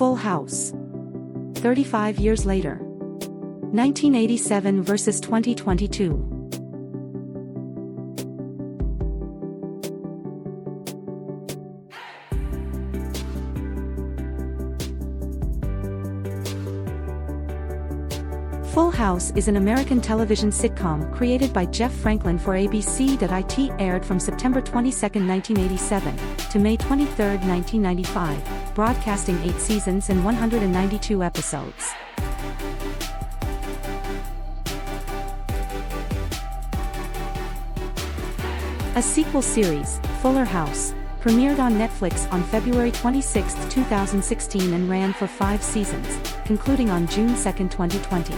Full House. 35 years later. 1987 versus 2022. Full House is an American television sitcom created by Jeff Franklin for ABC.it, aired from September 22, 1987, to May 23, 1995, broadcasting 8 seasons and 192 episodes. A sequel series, Fuller House, premiered on Netflix on February 26, 2016 and ran for 5 seasons, concluding on June 2, 2020.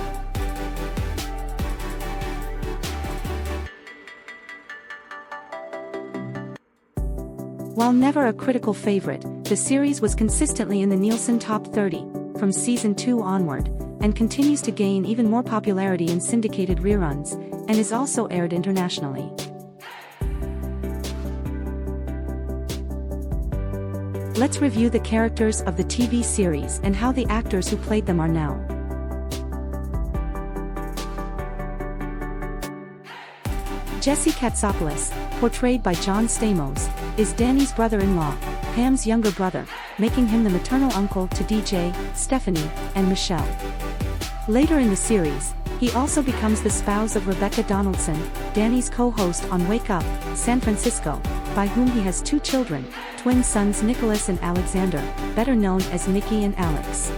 While never a critical favorite, the series was consistently in the Nielsen Top 30, from Season 2 onward, and continues to gain even more popularity in syndicated reruns, and is also aired internationally. Let's review the characters of the TV series and how the actors who played them are now. Jesse Katsopolis, portrayed by John Stamos, is Danny's brother-in-law, Pam's younger brother, making him the maternal uncle to DJ, Stephanie, and Michelle. Later in the series, he also becomes the spouse of Rebecca Donaldson, Danny's co-host on Wake Up, San Francisco, by whom he has 2 children, twin sons Nicholas and Alexander, better known as Nicky and Alex.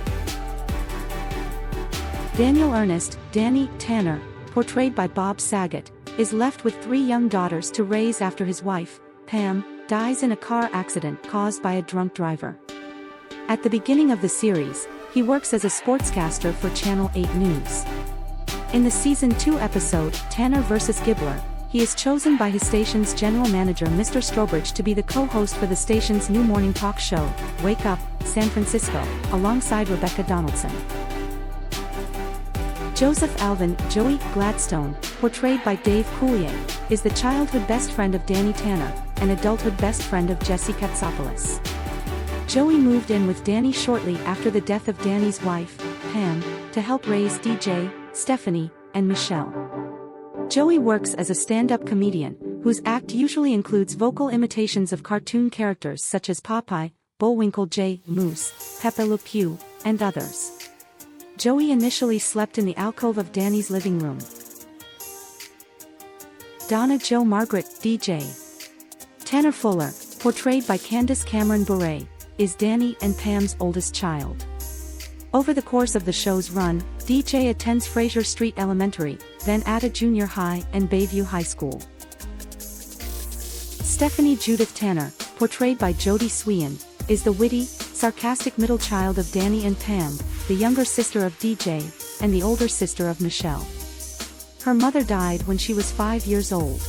Daniel Ernest, Danny Tanner, portrayed by Bob Saget, is left with 3 young daughters to raise after his wife, Pam, dies in a car accident caused by a drunk driver. At the beginning of the series, he works as a sportscaster for Channel 8 News. In the Season 2 episode, Tanner vs. Gibbler, he is chosen by his station's general manager Mr. Strobridge to be the co-host for the station's new morning talk show, Wake Up, San Francisco, alongside Rebecca Donaldson. Joseph Alvin, Joey Gladstone, portrayed by Dave Coulier, is the childhood best friend of Danny Tanner, and adulthood best friend of Jesse Katsopolis. Joey moved in with Danny shortly after the death of Danny's wife, Pam, to help raise DJ, Stephanie, and Michelle. Joey works as a stand-up comedian, whose act usually includes vocal imitations of cartoon characters such as Popeye, Bullwinkle J. Moose, Pepe Le Pew, and others. Joey initially slept in the alcove of Danny's living room. Donna Jo Margaret, DJ. Tanner Fuller, portrayed by Candace Cameron Bure, is Danny and Pam's oldest child. Over the course of the show's run, DJ attends Fraser Street Elementary, then Atta Junior High and Bayview High School. Stephanie Judith Tanner, portrayed by Jodie Sweean, is the witty, sarcastic middle child of Danny and Pam, the younger sister of DJ, and the older sister of Michelle. Her mother died when she was 5 years old.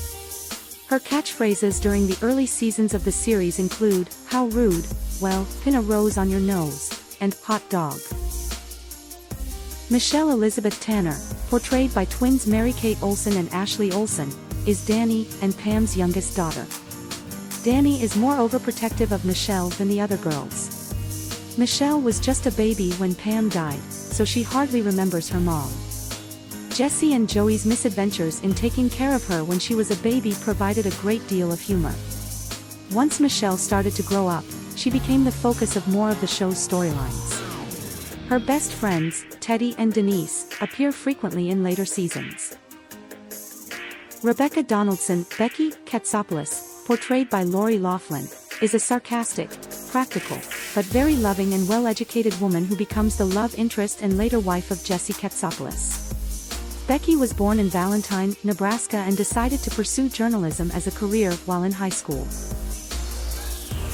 Her catchphrases during the early seasons of the series include, "How rude," "Well, pin a rose on your nose," and "Hot dog." Michelle Elizabeth Tanner, portrayed by twins Mary-Kate Olsen and Ashley Olsen, is Danny and Pam's youngest daughter. Danny is more overprotective of Michelle than the other girls. Michelle was just a baby when Pam died, so she hardly remembers her mom. Jesse and Joey's misadventures in taking care of her when she was a baby provided a great deal of humor. Once Michelle started to grow up, she became the focus of more of the show's storylines. Her best friends, Teddy and Denise, appear frequently in later seasons. Rebecca Donaldson, Becky Katsopolis, portrayed by Lori Loughlin, is a sarcastic, practical, but very loving and well-educated woman who becomes the love interest and later wife of Jesse Katsopolis. Becky was born in Valentine, Nebraska and decided to pursue journalism as a career while in high school.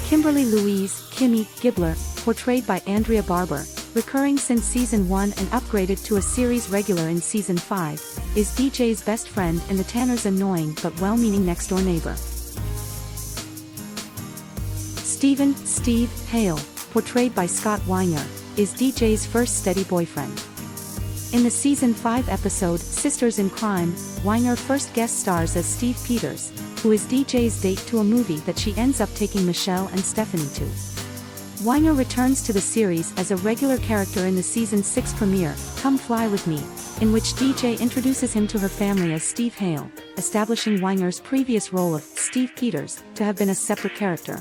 Kimberly Louise, Kimmy, Gibbler, portrayed by Andrea Barber, recurring since Season 1 and upgraded to a series regular in Season 5, is DJ's best friend and the Tanners' annoying but well-meaning next-door neighbor. Steve Hale, portrayed by Scott Weiner, is DJ's first steady boyfriend. In the Season 5 episode, Sisters in Crime, Weiner first guest stars as Steve Peters, who is DJ's date to a movie that she ends up taking Michelle and Stephanie to. Winger returns to the series as a regular character in the season 6 premiere, Come Fly With Me, in which DJ introduces him to her family as Steve Hale, establishing Winger's previous role of Steve Peters to have been a separate character.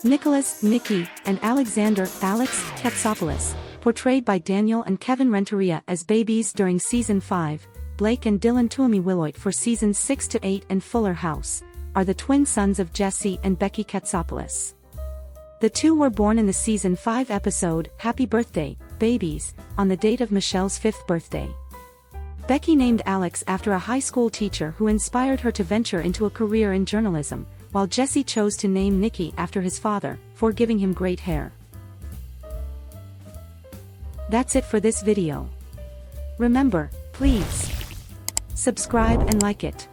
Nicholas, Nicky, and Alexander, Alex Katsopolis, portrayed by Daniel and Kevin Renteria as babies during season 5, Blake and Dylan Tuomi-Willoit for seasons 6 to 8 and Fuller House, are the twin sons of Jesse and Becky Katsopolis. The two were born in the season 5 episode, Happy Birthday, Babies, on the date of Michelle's 5th birthday. Becky named Alex after a high school teacher who inspired her to venture into a career in journalism, while Jesse chose to name Nicky after his father, for giving him great hair. That's it for this video. Remember, please subscribe and like it.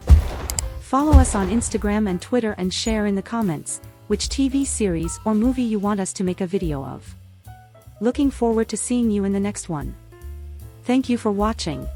Follow us on Instagram and Twitter and share in the comments which TV series or movie you want us to make a video of. Looking forward to seeing you in the next one. Thank you for watching.